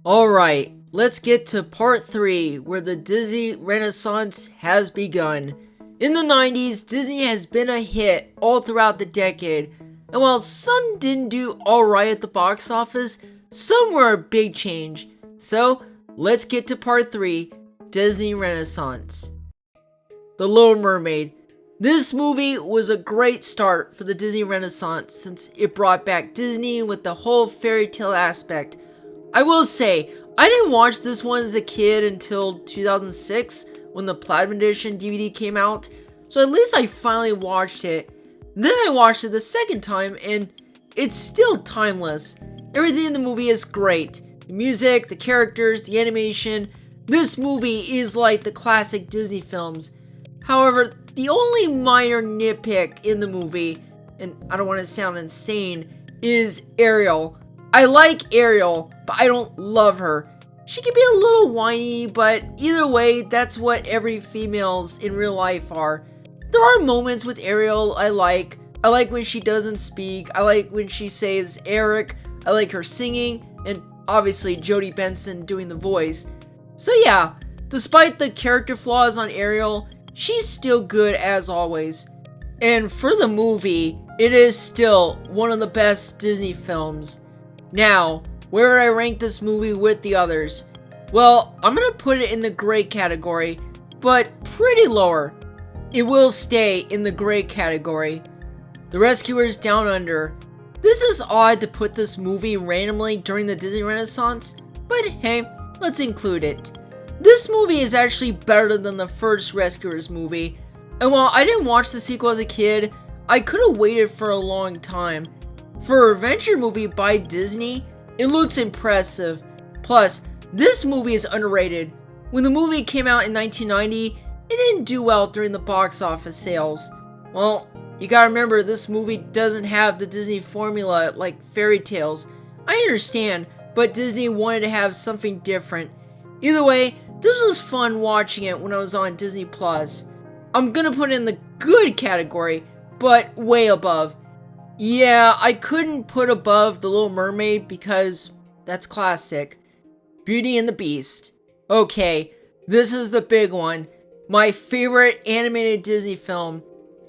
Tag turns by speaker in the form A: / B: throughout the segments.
A: Alright, let's get to part 3 where the Disney Renaissance has begun. In the 90s, Disney has been a hit all throughout the decade, and while some didn't do alright at the box office, some were a big change. So, let's get to part 3, Disney Renaissance. The Little Mermaid. This movie was a great start for the Disney Renaissance since it brought back Disney with the whole fairy tale aspect. I will say, I didn't watch this one as a kid until 2006 when the Platinum Edition DVD came out, so at least I finally watched it. Then I watched it the second time and it's still timeless. Everything in the movie is great. The music, the characters, the animation. This movie is like the classic Disney films. However, the only minor nitpick in the movie, and I don't want to sound insane, is Ariel. I like Ariel, but I don't love her. She can be a little whiny, but either way, that's what every females in real life are. There are moments with Ariel I like. I like when she doesn't speak. I like when she saves Eric. I like her singing, and obviously Jodie Benson doing the voice. So yeah, despite the character flaws on Ariel, she's still good as always. And for the movie, it is still one of the best Disney films. Now, where would I rank this movie with the others? Well, I'm gonna put it in the great category, but pretty lower. It will stay in the great category. The Rescuers Down Under. This is odd to put this movie randomly during the Disney Renaissance, but hey, let's include it. This movie is actually better than the first Rescuers movie, and while I didn't watch the sequel as a kid, I could have waited for a long time. For an adventure movie by Disney, it looks impressive. Plus, this movie is underrated. When the movie came out in 1990, it didn't do well during the box office sales. Well, you gotta remember this movie doesn't have the Disney formula like fairy tales. I understand, but Disney wanted to have something different. Either way, this was fun watching it when I was on Disney Plus. I'm gonna put it in the good category, but way above. Yeah, I couldn't put above The Little Mermaid because that's classic. Beauty and the Beast. Okay, this is the big one. My favorite animated Disney film.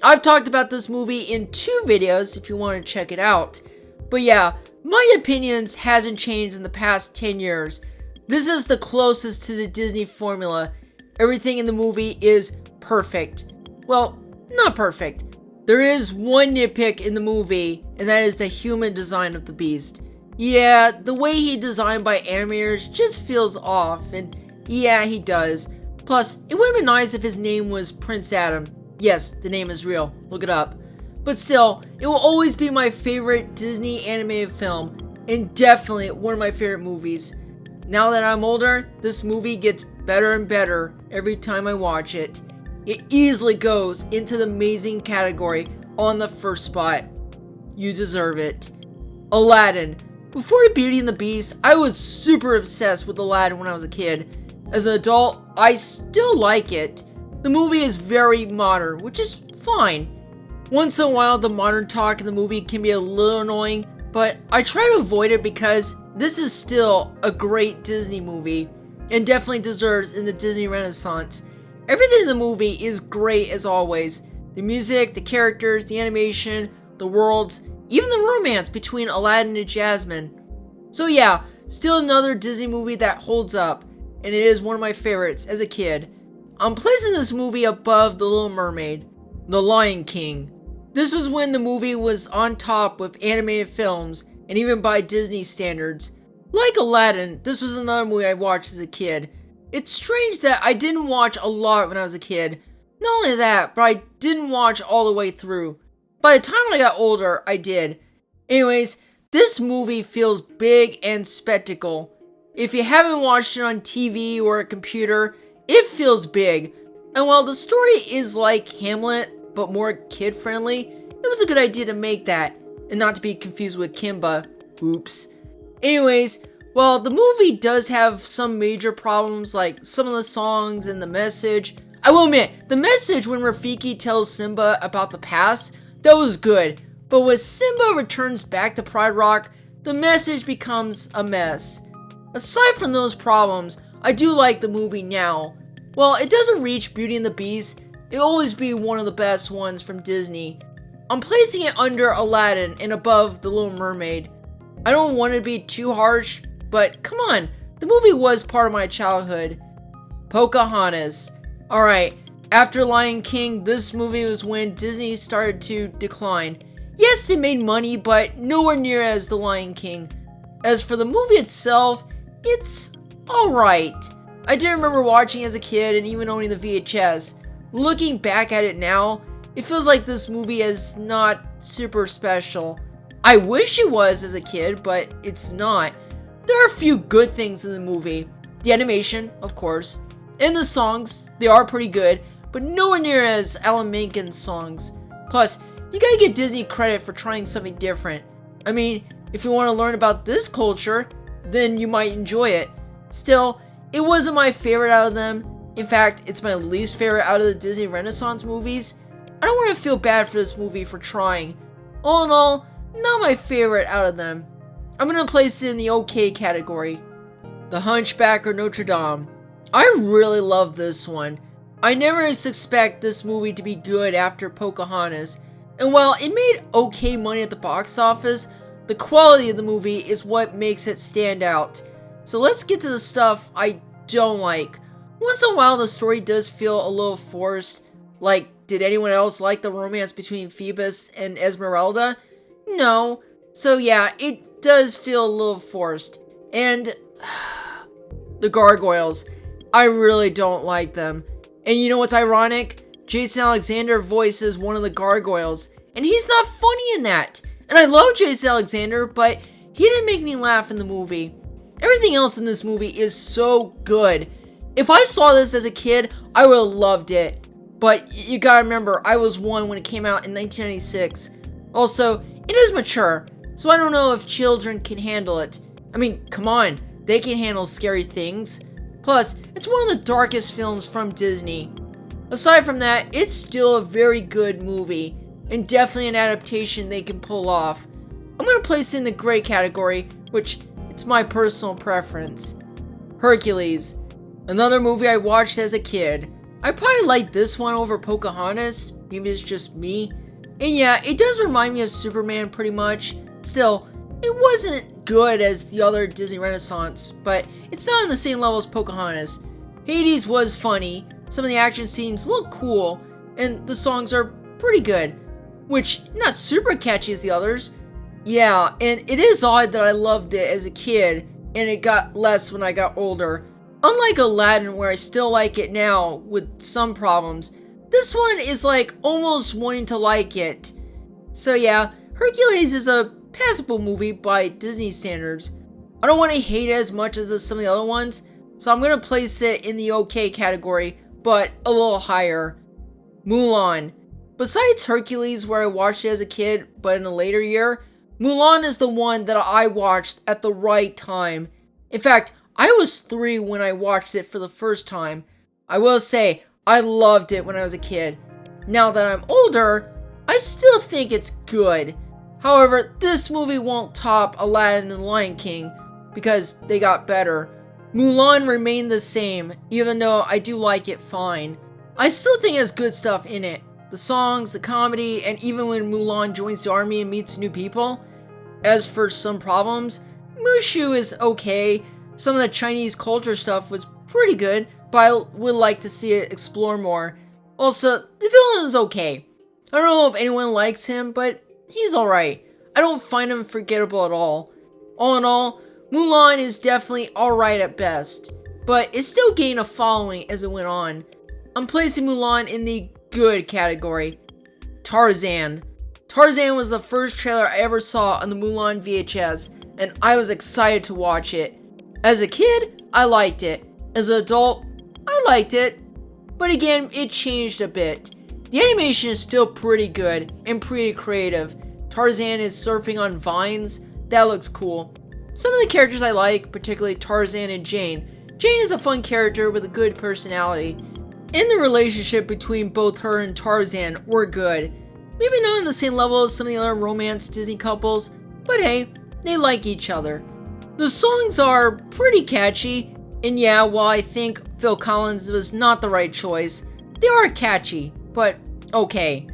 A: I've talked about this movie in 2 videos if you want to check it out. But yeah, my opinions hasn't changed in the past 10 years. This is the closest to the Disney formula. Everything in the movie is perfect. Well, not perfect. There is one nitpick in the movie, and that is the human design of the Beast. Yeah, the way he designed by animators just feels off, and yeah, he does. Plus, it would have been nice if his name was Prince Adam. Yes, the name is real, look it up. But still, it will always be my favorite Disney animated film, and definitely one of my favorite movies. Now that I'm older, this movie gets better and better every time I watch it. It easily goes into the amazing category on the first spot. You deserve it. Aladdin. Before Beauty and the Beast, I was super obsessed with Aladdin when I was a kid. As an adult, I still like it. The movie is very modern, which is fine. Once in a while, the modern talk in the movie can be a little annoying, but I try to avoid it because this is still a great Disney movie and definitely deserves in the Disney Renaissance. Everything in the movie is great as always. The music, the characters, the animation, the worlds, even the romance between Aladdin and Jasmine. So yeah, still another Disney movie that holds up, and it is one of my favorites as a kid. I'm placing this movie above The Little Mermaid. The Lion King. This was when the movie was on top with animated films, and even by Disney standards. Like Aladdin, this was another movie I watched as a kid. It's strange that I didn't watch a lot when I was a kid. Not only that, but I didn't watch all the way through. By the time I got older, I did. Anyways, this movie feels big and spectacle. If you haven't watched it on TV or a computer, it feels big. And while the story is like Hamlet, but more kid-friendly, it was a good idea to make that, and not to be confused with Kimba. Oops. Anyways, well, the movie does have some major problems, like some of the songs and the message. I will admit, the message when Rafiki tells Simba about the past, that was good. But when Simba returns back to Pride Rock, the message becomes a mess. Aside from those problems, I do like the movie now. While it doesn't reach Beauty and the Beast, it'll always be one of the best ones from Disney. I'm placing it under Aladdin and above The Little Mermaid. I don't want to be too harsh, but come on, the movie was part of my childhood. Pocahontas. Alright, after Lion King, this movie was when Disney started to decline. Yes, it made money, but nowhere near as The Lion King. As for the movie itself, it's alright. I do remember watching as a kid and even owning the VHS. Looking back at it now, it feels like this movie is not super special. I wish it was as a kid, but it's not. There are a few good things in the movie. The animation, of course, and the songs, they are pretty good, but nowhere near as Alan Menken's songs. Plus, you gotta give Disney credit for trying something different. I mean, if you want to learn about this culture, then you might enjoy it. Still, it wasn't my favorite out of them. In fact, it's my least favorite out of the Disney Renaissance movies. I don't want to feel bad for this movie for trying. All in all, not my favorite out of them. I'm going to place it in the okay category. The Hunchback or Notre Dame. I really love this one. I never suspect this movie to be good after Pocahontas. And while it made okay money at the box office, the quality of the movie is what makes it stand out. So let's get to the stuff I don't like. Once in a while, the story does feel a little forced. Like, did anyone else like the romance between Phoebus and Esmeralda? No. So yeah, it does feel a little forced. And the gargoyles. I really don't like them. And you know what's ironic? Jason Alexander voices one of the gargoyles. And he's not funny in that. And I love Jason Alexander, but he didn't make me laugh in the movie. Everything else in this movie is so good. If I saw this as a kid, I would have loved it. But you gotta remember, I was 1 when it came out in 1996. Also, it is mature, so I don't know if children can handle it. I mean, come on, they can handle scary things. Plus, it's one of the darkest films from Disney. Aside from that, it's still a very good movie, and definitely an adaptation they can pull off. I'm gonna place it in the great category, which it's my personal preference. Hercules. Another movie I watched as a kid. I probably like this one over Pocahontas. Maybe it's just me. And yeah, it does remind me of Superman pretty much. Still, it wasn't good as the other Disney Renaissance, but it's not on the same level as Pocahontas. Hades was funny, some of the action scenes look cool, and the songs are pretty good. Which, not super catchy as the others. Yeah, and it is odd that I loved it as a kid, and it got less when I got older. Unlike Aladdin, where I still like it now, with some problems, this one is like almost wanting to like it. So yeah, Hercules is a passable movie by Disney standards. I don't want to hate it as much as some of the other ones, so I'm going to place it in the okay category, but a little higher. Mulan. Besides Hercules, where I watched it as a kid, but in a later year, Mulan is the one that I watched at the right time. In fact, I was 3 when I watched it for the first time. I will say, I loved it when I was a kid. Now that I'm older, I still think it's good. However, this movie won't top Aladdin and Lion King, because they got better. Mulan remained the same, even though I do like it fine. I still think it has good stuff in it. The songs, the comedy, and even when Mulan joins the army and meets new people. As for some problems, Mushu is okay. Some of the Chinese culture stuff was pretty good, but I would like to see it explore more. Also, the villain is okay. I don't know if anyone likes him, but he's alright. I don't find him forgettable at all. All in all, Mulan is definitely alright at best, but it still gained a following as it went on. I'm placing Mulan in the good category. Tarzan. Tarzan was the first trailer I ever saw on the Mulan VHS, and I was excited to watch it. As a kid, I liked it. As an adult, I liked it. But again, it changed a bit. The animation is still pretty good and pretty creative. Tarzan is surfing on vines. That looks cool. Some of the characters I like, particularly Tarzan and Jane. Jane is a fun character with a good personality. And the relationship between both her and Tarzan were good. Maybe not on the same level as some of the other romance Disney couples, but hey, they like each other. The songs are pretty catchy, and yeah, while I think Phil Collins was not the right choice, they are catchy, but okay.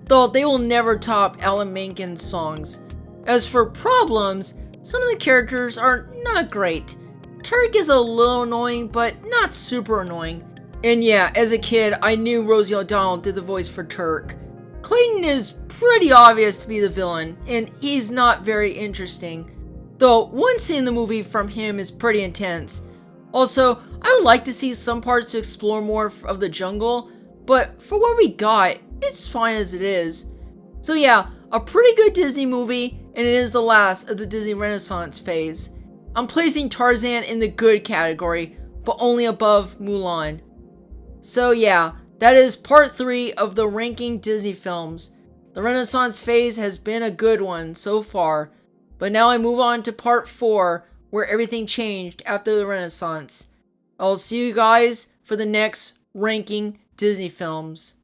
A: Though they will never top Alan Menken's songs. As for problems, some of the characters are not great. Turk is a little annoying, but not super annoying. And yeah, as a kid, I knew Rosie O'Donnell did the voice for Turk. Clayton is pretty obvious to be the villain, and he's not very interesting. Though one scene in the movie from him is pretty intense. Also, I would like to see some parts to explore more of the jungle, but for what we got, it's fine as it is. So yeah, a pretty good Disney movie, and it is the last of the Disney Renaissance phase. I'm placing Tarzan in the good category, but only above Mulan. So yeah, that is part 3 of the ranking Disney films. The Renaissance phase has been a good one so far, but now I move on to part 4, where everything changed after the Renaissance. I'll see you guys for the next ranking Disney films.